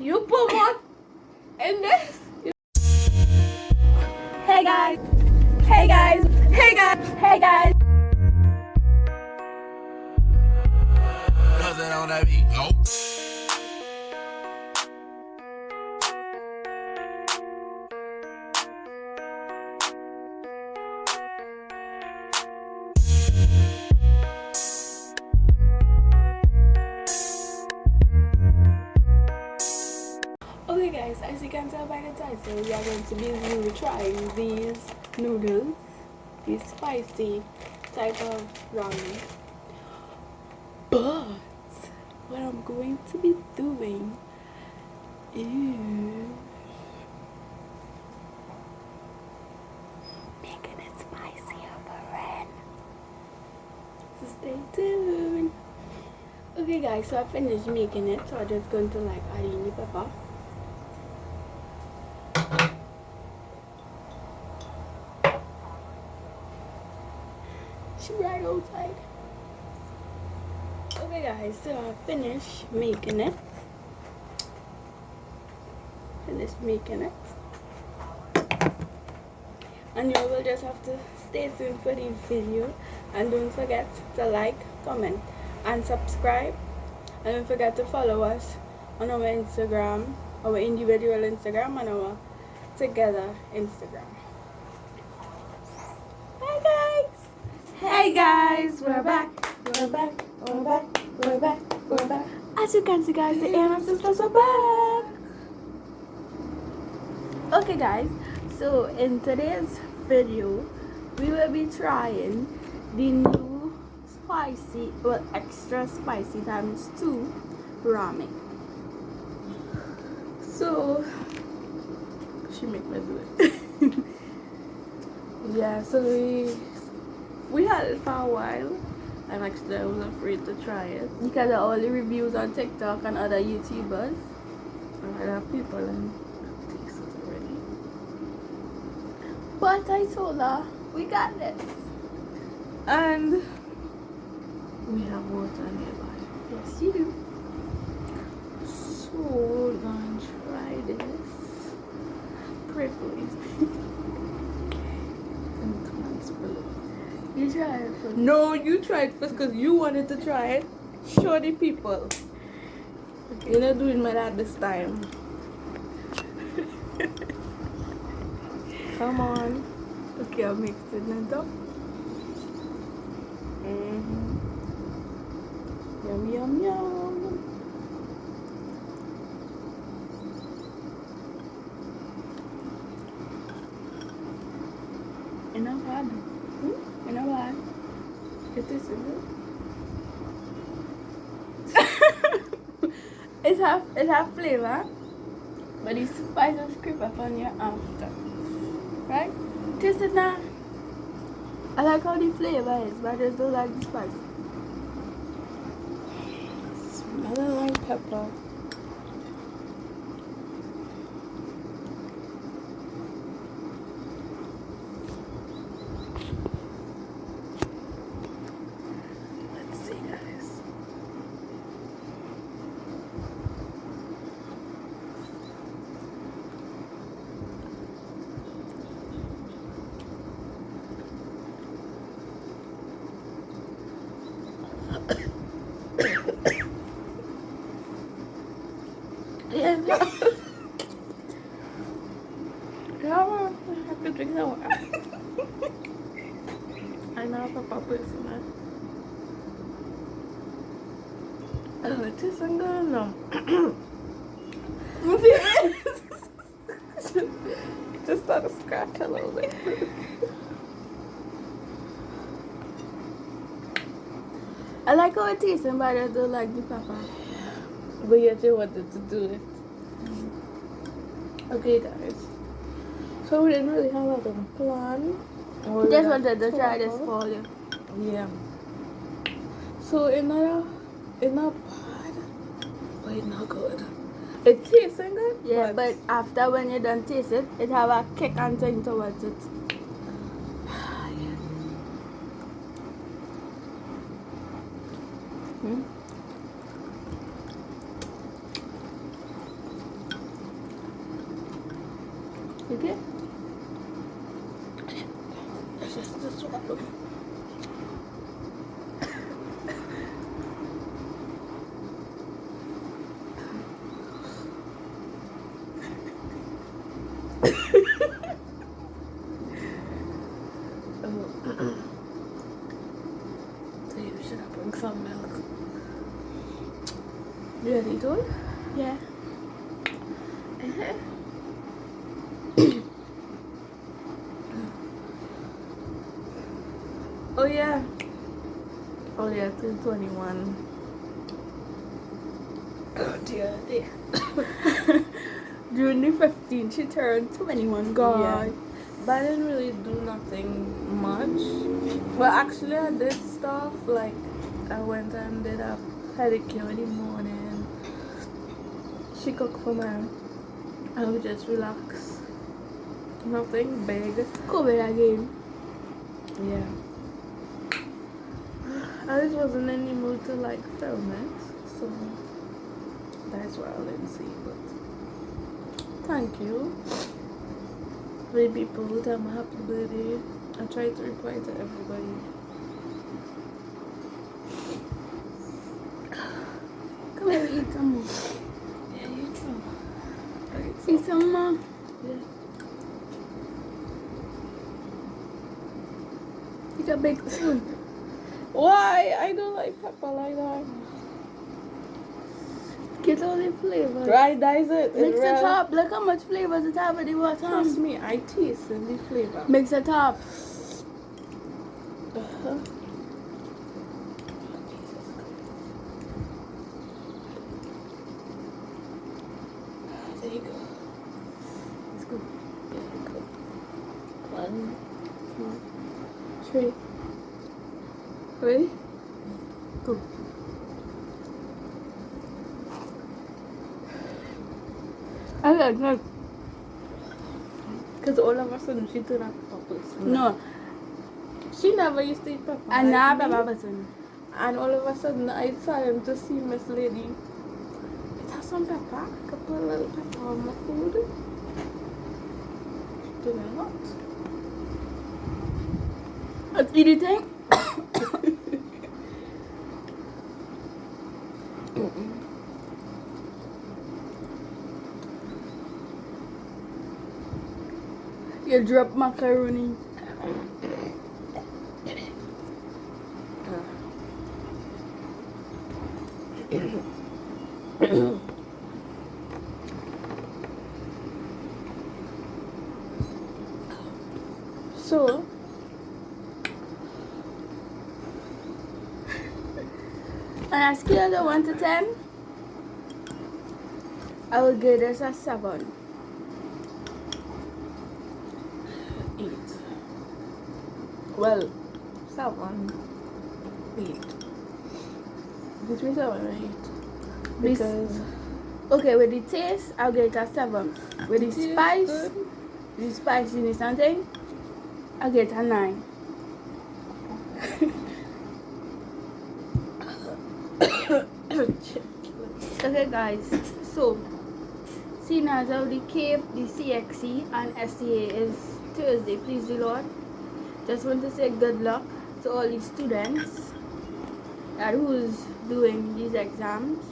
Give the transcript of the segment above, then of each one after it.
You put more in this? Hey guys! Hey guys! Hey guys! Hey guys! Nothing on that beat. Nope. Okay guys, as you can tell by the title, we are going to be trying these noodles, these spicy type of ramen. But what I'm going to be doing is making it spicier for Ren. So stay tuned. Okay guys, so I finished making it, so I'm just going to like add in the pepper. She right outside. Okay guys, so I finished making it. And you will just have to stay tuned for the video. And don't forget to like, comment, and subscribe. And don't forget to follow us on our Instagram, our individual Instagram, and our together Instagram. Hi guys! Hey guys, we're back, we're back, we're back, we're back, we're back. As you can see guys, the A&R sisters are back. Okay guys, so in today's video, we will be trying the new spicy, well extra spicy times 2 ramen. So, she make me do it. Yeah, so we had it for a while, and actually I was afraid to try it because of all the reviews on TikTok and other YouTubers and other people and taste it already. But I told her we got this, and we have water nearby. Yes, you do. So we're gonna try this. Pray for me. You try it first. No, you try it first because you wanted to try it. Show the people. Okay. You're not doing my dad this time. Come on. Okay, I'll mix it now. Yum, yum, yum. Enough bad. You know what? It is good. It have flavor, but the spices creep up on your after. Right? Taste it now. I like how the flavor is, but I just don't like the spice. Smelling like pepper. Yeah, I have to drink some water. I know Papa puts in it. Oh, it isn't good no. Just start to scratch a little bit. I like how it tastes, but I don't like the pepper. But yet you wanted to do it. Okay guys, so we didn't really have a plan. Just wanted to try this for you. Yeah. So it's not bad, but it's not good. It tastes good. Yeah, but after when you done taste it, it have a kick and thing towards it. Okay? Let's just swallow. So you should have bring some milk. You ready to? Yeah. Oh yeah. Oh yeah, 221. Oh dear. June the 15th, she turned 21. God. Yeah. But I didn't really do nothing much. Well, actually, I did stuff. Like, I went and did a pedicure in the morning. She cooked for me. I would just relax. Nothing big. COVID again. Yeah. I just wasn't in the mood to like film it, so that's why I didn't see. But thank you for the people who tell me happy birthday. I try to reply to everybody. Come here, eat some more. Yeah, eat some. Eat some more. Yeah. Eat a big spoon. Why? I don't like pepper like that. Get all the flavors. Right, that is it. Mix it up. Look how much flavors it have in the water. Trust me, I taste the flavor. Mix it up. There you go. Let's go. Yeah, go. 1, 2, 3. Ready? Go. I like that. Because all of a sudden she turned out peppers. No. She never used to eat pepper. I never pepper. And all of a sudden I decided to see Miss Lady. It has some pepper. I could put a little pepper on my food. Doing a lot. That's anything? You drop macaroni. So on a scale of 1 to 10, I would give this a 7. 8. Well, 7, 8. Between 7 and 8. Because okay, with the taste, I'll get a 7. With the spice, the spiciness and thing, I'll get a 9. Okay guys, so seeing as how the CAPE, the CXC and SCA is Thursday, please the Lord, just want to say good luck to all the students that who's doing these exams.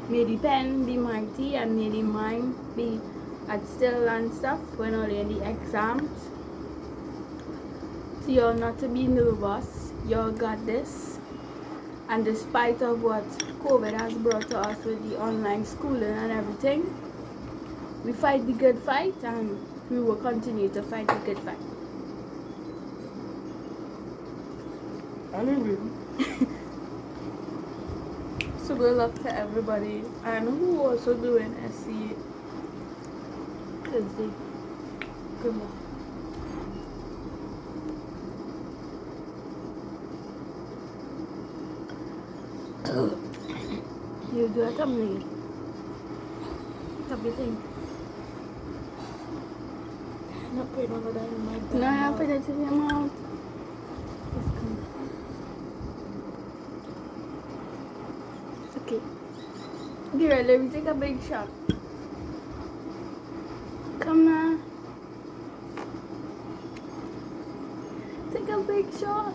May the pen be mighty and may the mind be at still and stuff when all in the exams. So you're not to be nervous, you got this. And despite of what COVID has brought to us with the online schooling and everything, we fight the good fight and we will continue to fight the good fight. I agree. So good luck to everybody and who also doing SC Thursday. Good luck. You do a thumbnail. Everything. I'm not putting over that in my bag. No, I'm putting it in your mouth. Okay. Okay, right, let me take a big shot. Come now. a big shot.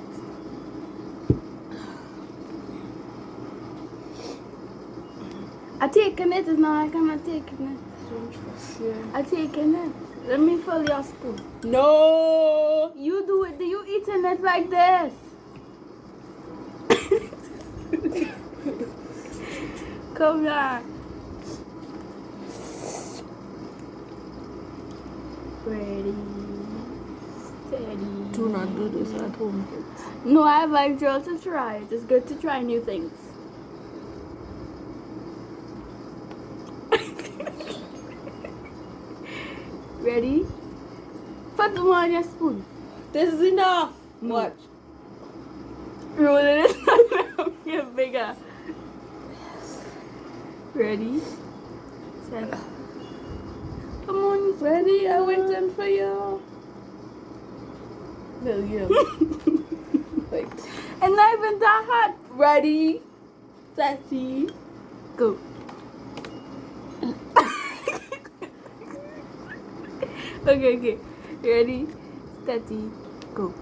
I taking it, it's not like I'm not taking it. Don't trust you. I taking it. Let me fill your spoon. No! You do it. You eating it like this. Come here. Ready. Steady. Do not do this at home, kids. No, I invite you all to try it. It's good to try new things. Ready? Put them on your spoon. This is enough. No. Watch. Roll it. Get bigger. Ready? Set. Come on. Ready? I'm waiting for you. No, you. Wait. And not even that hot. Ready? Steady. Go. Okay. Ready? Steady. Go.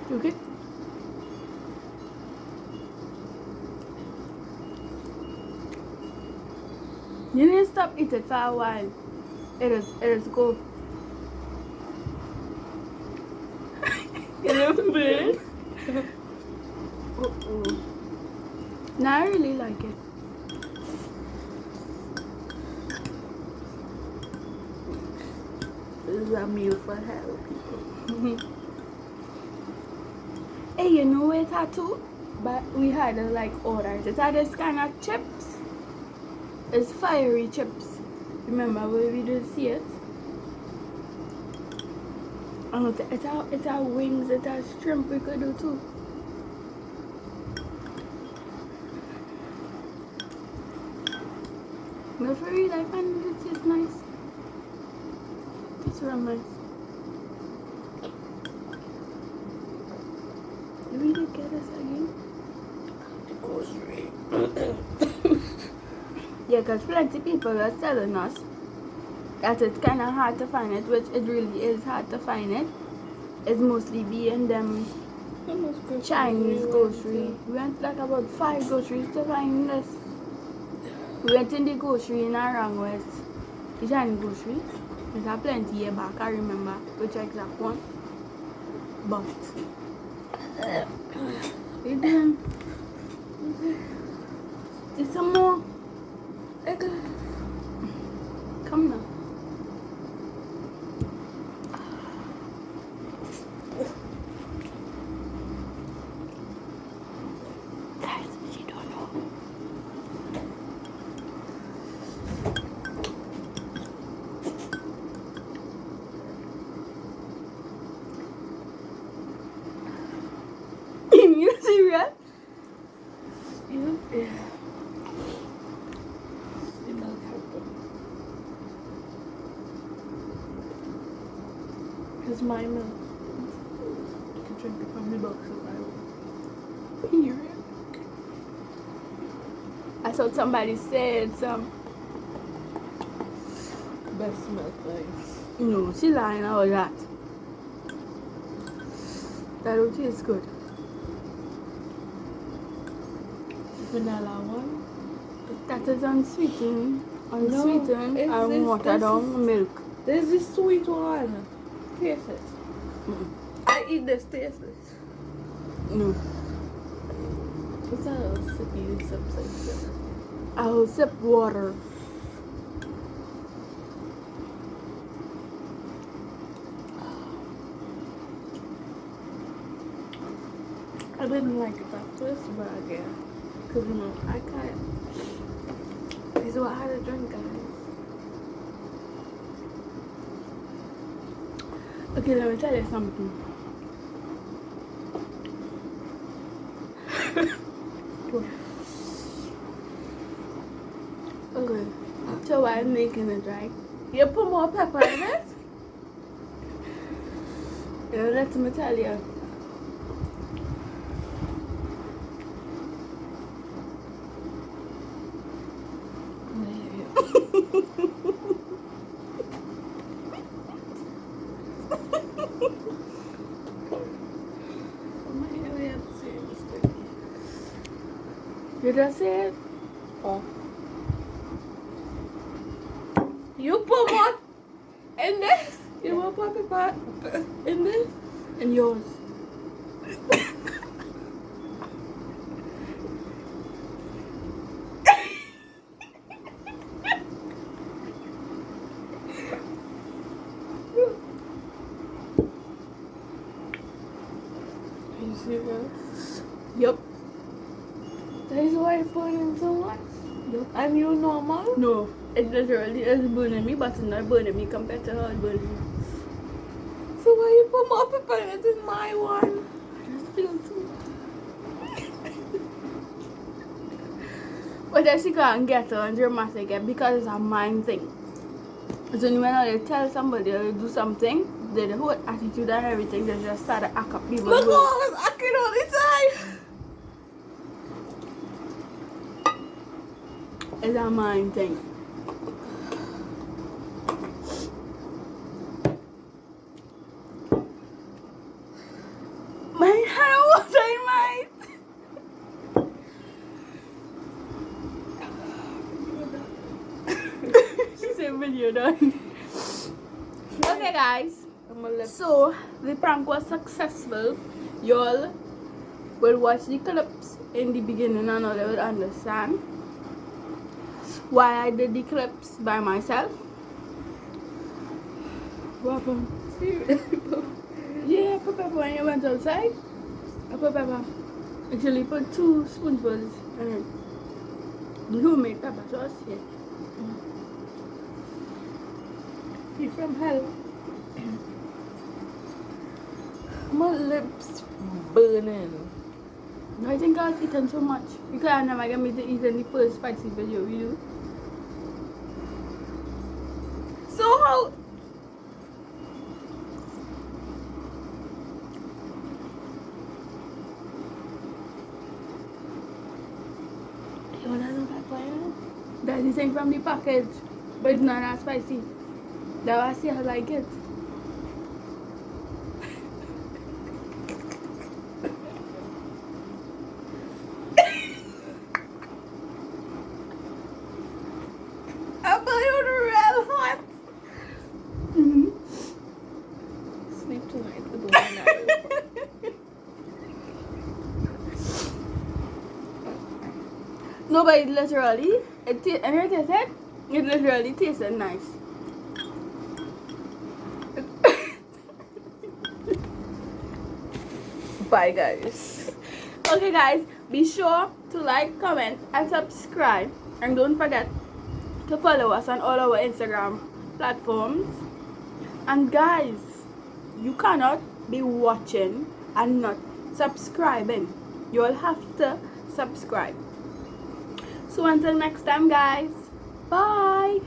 Okay. You need to stop eating for a while. It is go. You little bit. No, I really like it. This is a meal for hell, people. Hey, you know what had too? But we had like orders. It had this kind of chips. It's fiery chips. Remember when we did see it? And it had wings, it had shrimp we could do too. But for real, I find it tastes nice. It's real nice. Did we did get this again? The grocery. Yeah, because plenty people are telling us that it's kind of hard to find it, which it really is hard to find it. It's mostly being them Chinese grocery. We went like about 5 groceries to find this. We went in the grocery in Arang West, the Chinese grocery. There's plenty here back, I remember which exact one. But, we done. Is some more? Come now. Guys, she don't know. You serious? Yeah. It's my milk. You can drink it from the box if I want. Period. I saw somebody said some. Best milk ice. No, she lying about that. That don't taste good. Vanilla one. That is unsweetened. No, Unsweetened it's and this- watered this down milk. There's this sweet one. Taste it. Mm-mm. I eat this, taste this. No. It's a little sippy, sip. I will sip water. I didn't like it at first, but again, because you know, I can't. This is what I had to drink, guys. Okay, let me tell you something. Okay, so while I'm making it, right? You put more pepper in it? Let me tell you. just say it. Oh. You put more in this. You will put pepper in this. And yours. Are you serious? Yup. That is why it's burning so much? Yup. And you normal? No. It literally is burning me, but it's not burning me compared to how it's burning me. So why you put more pepper in it in my one? I just feel too. But then she can't get her and dramatic yet because it's a mind thing. So when they tell somebody to do something, the whole attitude and everything, they just start to act up even Look, worse. I was acting all the time. It's a mind thing. My hand was in mine. She said video done. Okay guys, so the prank was successful. Y'all will watch the clips in the beginning and all they will understand why I did the clips by myself. What happened? Yeah, I put pepper when you went outside. I put pepper. Actually, put 2 spoonfuls in it. The homemade pepper sauce, yeah. You from hell? My lips burning. No, I think I was eating so much. Because I never get me to eat in the first spicy video we do. So how? You wanna know that plan? That's the thing from the package. But it's not that spicy. That's why I see I like it. I thought you were real hot. Mm-hmm. Sleep tonight with the one eye. No, but it literally, and it tasted, it literally tasted nice. Bye, guys. Okay guys, be sure to like, comment and subscribe, and don't forget to follow us on all our Instagram platforms. And guys, you cannot be watching and not subscribing. You'll have to subscribe. So until next time guys, bye.